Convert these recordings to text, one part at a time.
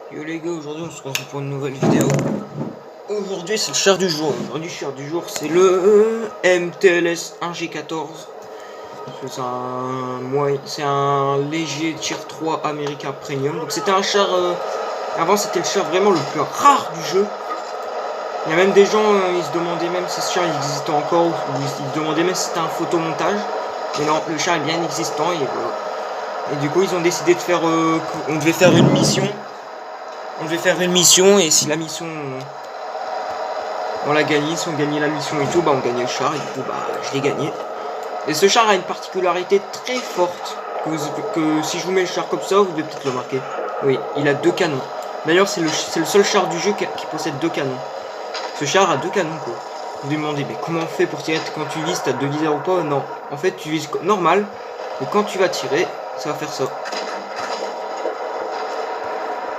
Yo les gars, aujourd'hui on se retrouve pour une nouvelle vidéo. Aujourd'hui c'est le char du jour. Aujourd'hui le char du jour c'est le MTLS 1G14. C'est un léger tier 3 américain premium. Donc c'était un char... avant c'était le char vraiment le plus rare du jeu. Il y a même des gens, ils se demandaient même si ce char il existait encore. Ou ils se demandaient même si c'était un photomontage. Mais non, le char est bien existant et voilà. Et du coup ils ont décidé de faire... on devait faire une mission. On devait faire une mission et si la mission on l'a gagnée, si on gagnait la mission et tout, bah on gagnait le char et du coup bah je l'ai gagné. Et ce char a une particularité très forte que si je vous mets le char comme ça, vous devez peut-être le remarquer. Oui, il a deux canons. D'ailleurs c'est le seul char du jeu qui possède deux canons. Ce char a deux canons quoi. Vous vous demandez mais comment on fait pour tirer quand tu vises, t'as deux viseurs ou pas? Non, en fait tu vises normal, mais quand tu vas tirer, ça va faire ça.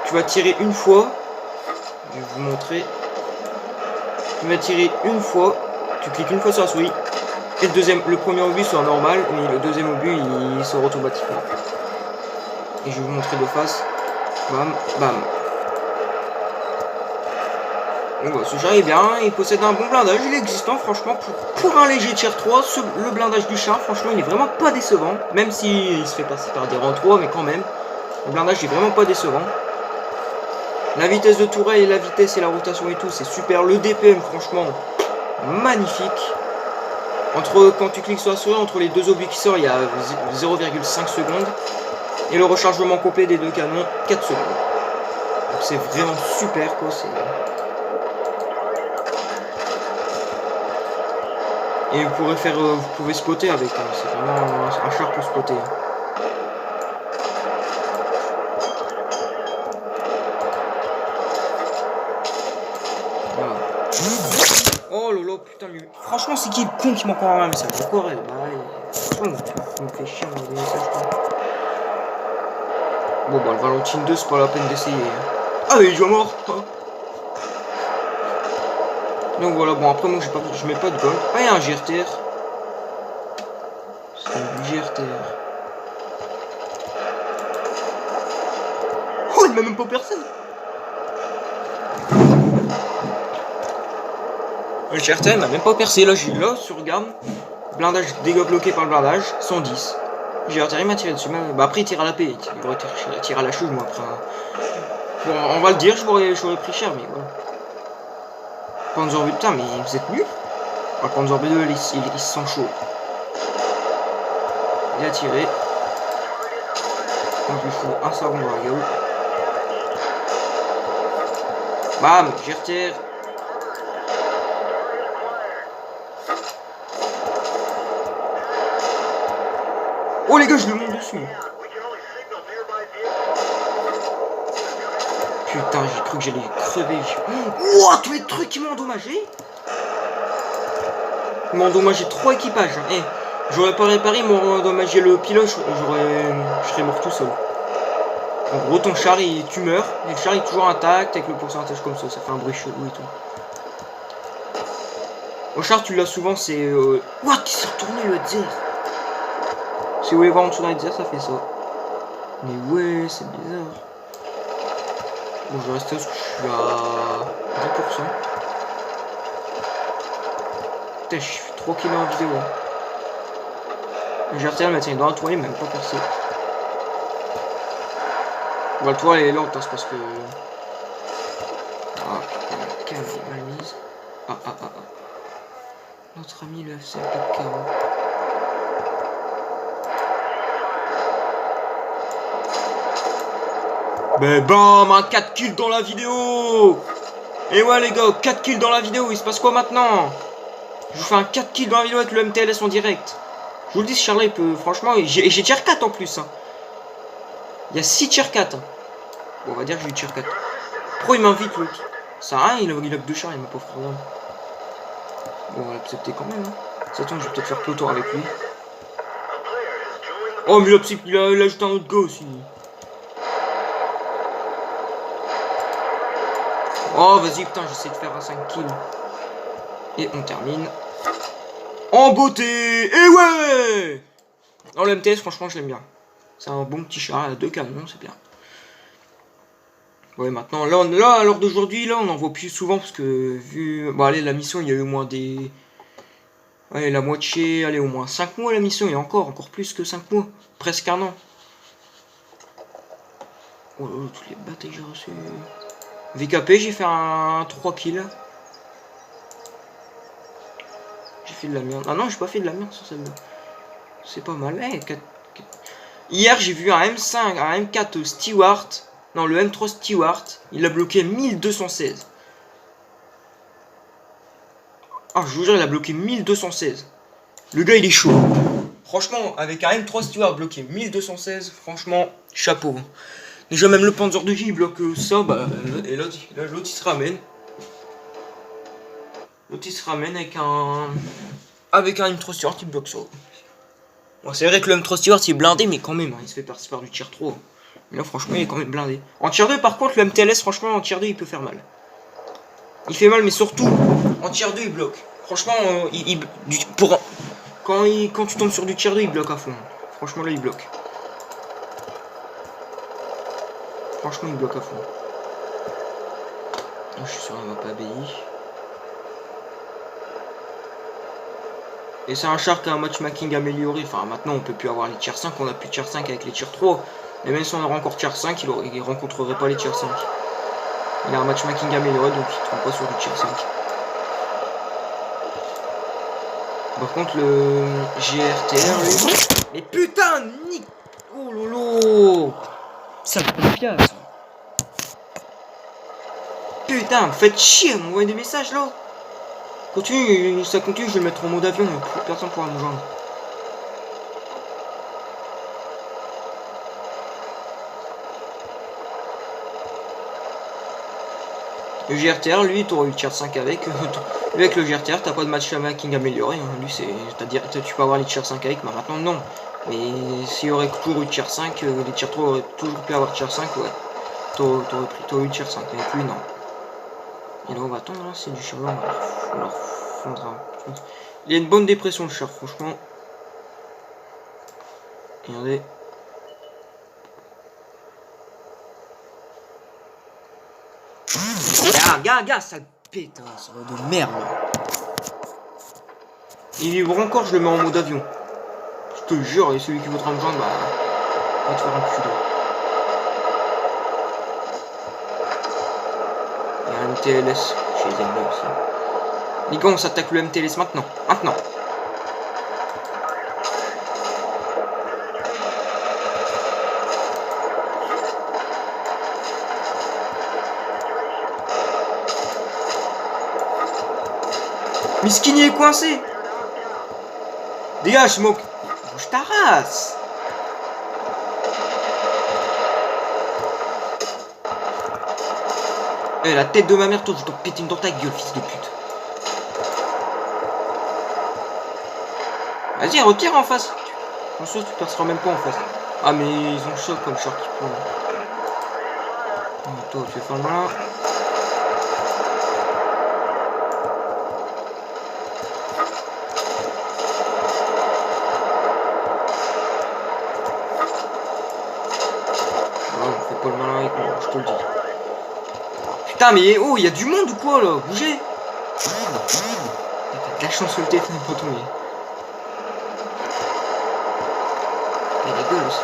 Tu vas tirer une fois, je vais vous montrer. Tu vas tirer une fois, tu cliques une fois sur la souris, et le premier obus sera normal, et le deuxième obus il sort automatiquement. Et je vais vous montrer de face. Bam, bam. Donc voilà, ce char est bien, il possède un bon blindage, il est existant franchement pour un léger tier 3, le blindage du char franchement il est vraiment pas décevant, même s'il se fait passer par des rangs 3, mais quand même, le blindage est vraiment pas décevant. La vitesse de tourelle et la vitesse et la rotation et tout c'est super, le DPM franchement magnifique. Quand tu cliques sur la souris, entre les deux obus qui sortent, il y a 0,5 secondes. Et le rechargement complet des deux canons, 4 secondes. Donc c'est vraiment super quoi. Et vous pouvez spotter avec. Hein, c'est vraiment un char pour spotter. Voilà. Oh lolo, putain lui. Franchement c'est qui le con qui m'envoie un message? Encore elle. Bah franchement, il me fait chier des messages quoi. Bon bah le Valentine 2 c'est pas la peine d'essayer. Ah mais il est déjà mort. Donc voilà, bon après moi je mets pas de gold. Ah il y a un GRTR. C'est du GRTR. Oh il m'a même pas personne. Le GRTR m'a même pas percé, là sur gamme. Blindage, dégâts bloqués par le blindage, 110. GRTR il m'a tiré dessus, bah après il tire à la paix, il aurait tiré à la chouve moi après. Bon, on va le dire, j'aurais pris cher mais voilà. Panzer B, putain mais vous êtes nuls. Ah, Panzer B2 il se sent chaud. Il a tiré. Donc je lui fous un savon dans la gueule. Bam, GRTR. Oh les gars, je le monte dessus. Putain, j'ai cru que j'allais crever. Ouah, tous les trucs qui m'ont endommagé. Ils m'ont endommagé 3 équipages. Hein. Eh, j'aurais pas réparé, ils m'ont endommagé le pilote, je serais mort tout seul. En gros, ton char, tu meurs, et le char est toujours intact, avec le pourcentage comme ça fait un bruit chelou et tout. Au char, tu l'as souvent, c'est... What? Il s'est retourné le Zer. Si vous voulez voir en dessous d'un Zer, ça fait ça. Mais ouais, c'est bizarre. Bon, je vais rester parce que je suis à 10%. Putain, je suis trop kills en vidéo. Le GRTR m'a tiré dans la toile, il m'a même pas percé. Bon, la toile elle est lente, hein, c'est parce que... Ah putain, la cave est mal mise. Ah. Notre ami le FC pas de KO. Mais bam, un 4 kills dans la vidéo. Et ouais les gars, 4 kills dans la vidéo, il se passe quoi maintenant? Je vous fais un 4 kills dans la vidéo avec le MTLS en direct. Je vous le dis, ce Charlie peut, franchement, j'ai tier 4 en plus. Hein. Il y a 6 tier 4. Hein. Bon, on va dire que j'ai eu tier 4. Pourquoi il m'invite l'autre? Ça a rien, il a que 2 chars, il m'a pas fait rien. Bon, on va l'accepter quand même. Hein. Ça tombe, je vais peut-être faire peloton avec lui. Oh, mais il a ajouté un autre gars aussi. Oh, vas-y, putain, j'essaie de faire un 5 kills. Et on termine. En beauté. Et ouais. Non, le MTS, franchement, je l'aime bien. C'est un bon petit char, il a 2 canons, c'est bien. Ouais, maintenant, là à l'heure d'aujourd'hui, là, on en voit plus souvent parce que, vu. Bon, allez, la mission, il y a eu au moins des. Allez, la moitié, allez, au moins 5 mois la mission, et encore plus que 5 mois. Presque un an. Oh là là, toutes les batailles que j'ai reçues. VKP, j'ai fait un 3 kills. J'ai fait de la merde. Ah non, j'ai pas fait de la merde sur celle-là. C'est pas mal. Eh, 4. Hier, j'ai vu un M5, un M4 Stewart. Non, le M3 Stewart. Il a bloqué 1216. Ah, je vous jure, il a bloqué 1216. Le gars, il est chaud. Franchement, avec un M3 Stewart bloqué 1216, franchement, chapeau. Déjà, même le Panzer 2J, il bloque ça, bah, et là, l'autre, il se ramène. L'autre, il se ramène avec un... Avec un M3 Stewart, il bloque ça. Bon, c'est vrai que le M3 Stewart, il est blindé, mais quand même, hein, il se fait passer par du tir 3. Mais là, franchement, il est quand même blindé. En tier 2, par contre, le MTLS, franchement, en tier 2, il peut faire mal. Il fait mal, mais surtout, en tier 2, il bloque. Franchement, quand tu tombes sur du tier 2, il bloque à fond. Franchement, là, il bloque. Franchement, il bloque à fond. Oh, je suis sur un map ABI. Et c'est un char qui a un matchmaking amélioré. Enfin, maintenant, on peut plus avoir les tier 5. On a plus de tier 5 avec les tier 3. Mais même si on aurait encore tier 5, il rencontrerait pas les tier 5. Il a un matchmaking amélioré, donc il ne tombe pas sur du tier 5. Par contre, le GRTR, lui... Mais putain, nique... Oh lolo. Ça me pièce. Putain, vous faites chier à m'envoyer des messages, là. Continue, ça continue, je vais le mettre en mode avion, plus personne pourra me joindre. Le GRTR, lui, t'auras eu le tier 5 avec. Avec le GRTR, t'as pas de matchmaking amélioré. Hein. Lui, c'est-à-dire, tu peux avoir les tier 5 avec, mais maintenant, non. Mais s'il y aurait toujours eu tier 5, les tier 3 auraient toujours pu avoir tier 5, ouais. T'aurais eu tier 5, avec lui, non. Et là, on va attendre, là, c'est du char là, on leur fondra. Il y a une bonne dépression, le char, franchement. Regardez. Gars, sale pétasse, ça va de merde. Il vibre encore, je le mets en mode avion. Je te jure, et celui qui voudra me joindre, bah, va te faire un cul. Il y a un MTLS chez les ennemis aussi. Les gars, on s'attaque le MTLS maintenant. Maintenant. Mais Skinny est coincé. Dégage, Smoke. Bouge ta race. Eh, la tête de ma mère, toi, je dois péter une dans ta gueule, fils de pute. Vas-y, retire en face. En soi, tu passeras même pas en face. Ah, mais ils ont choc comme short qui prend. Oh, toi, tu vas faire le malin. Pas le malin avec moi, je te le dis. Putain, mais oh, il y a du monde ou quoi là? Bougez! T'as de la chance sur le téléphone, pas tomber. Il rigole aussi.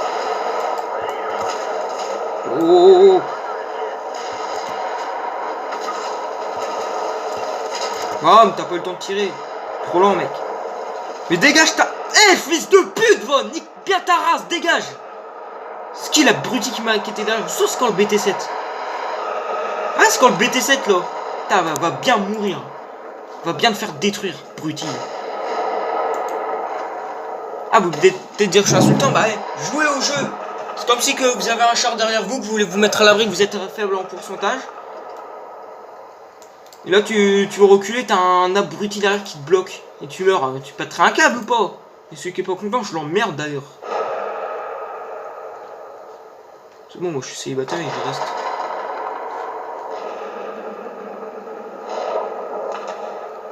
Oh! Ah, mais t'as pas eu le temps de tirer. Trop lent, mec. Mais dégage ta. Eh, fils de pute, va! Nique bien ta race, dégage! C'est qui l'abruti qui m'a inquiété derrière? Sauf c'est quand le BT7. Ah, c'est quand le BT7 là. Putain, va bien mourir. Va bien te faire détruire, bruti. Ah, vous devez peut-être dire que je suis insultant. Bah, ouais, jouez au jeu. C'est comme si que vous avez un char derrière vous, que vous voulez vous mettre à l'abri, que vous êtes faible en pourcentage. Et là, tu veux reculer, t'as un abruti derrière qui te bloque. Et tu meurs. Tu pèterais un câble ou pas? Et celui qui est pas content, je l'emmerde d'ailleurs. C'est bon, moi je suis célibataire et je reste.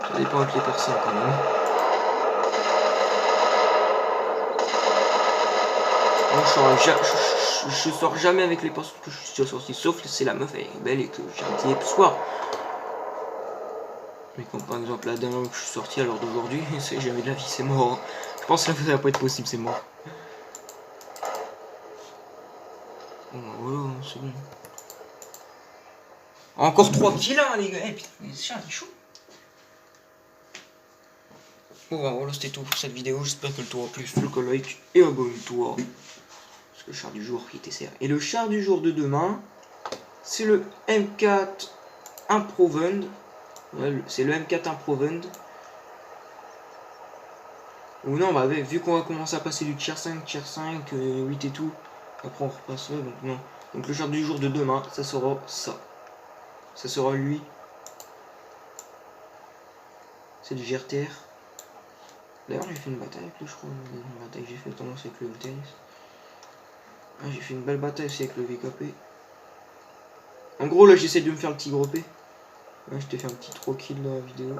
Ça dépend avec les personnes quand même. Moi je je sors jamais avec les postes que je suis déjà sorti, sauf si la meuf elle est belle et que j'ai un petit soir. Mais comme par exemple la dernière fois que je suis sorti à l'heure d'aujourd'hui, c'est jamais de la vie, c'est mort. Je pense que ça va pas être possible, c'est mort. Bon, voilà, c'est bon. Encore 3 kills, hein, les gars. Eh putain, c'est chaud. Bon, bah, voilà, c'était tout pour cette vidéo. J'espère qu'elle t'aura plu. Le like et abonne-toi. Parce que le char du jour qui était serré. Et le char du jour de demain, c'est le M4 Improved. Ouais, c'est le M4 Improved. Ou non, bah, vu qu'on va commencer à passer du tier 5, 8 et tout. Après, on repassera. Donc, non. Donc, le char du jour de demain, ça sera ça. Ça sera lui. C'est du GRTR. D'ailleurs, j'ai fait une bataille avec lui, je crois. Une bataille que j'ai fait tendance avec le VTS. Ah, j'ai fait une belle bataille aussi avec le VKP. En gros, là, j'essaie de me faire le Tigre P. Ouais, je t'ai fait un petit 3 kills dans la vidéo.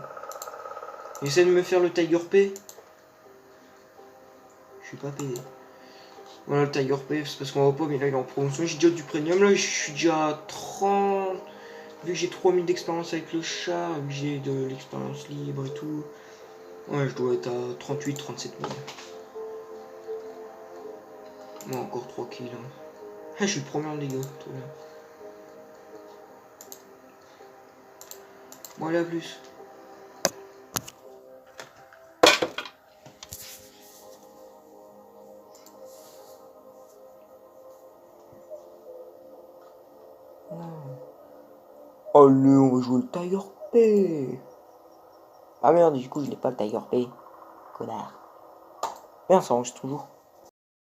J'essaie de me faire le Tiger P. Je suis pas payé. Voilà, le Tiger P, c'est parce qu'on va pas, mais là, il est en promotion. J'ai déjà du premium. Là, je suis déjà à 30. Vu que j'ai 3000 d'expérience avec le chat, vu que j'ai de l'expérience libre et tout. Ouais, je dois être à 38, 37 000. Bon, encore 3 kills. Hein. Ah, je suis premier en dégâts, trop bien. Bon, allez, à plus. Allez, on va jouer le Tiger P. Ah merde, du coup, je n'ai pas le Tiger P. Connard. Merde, ça enregistre toujours.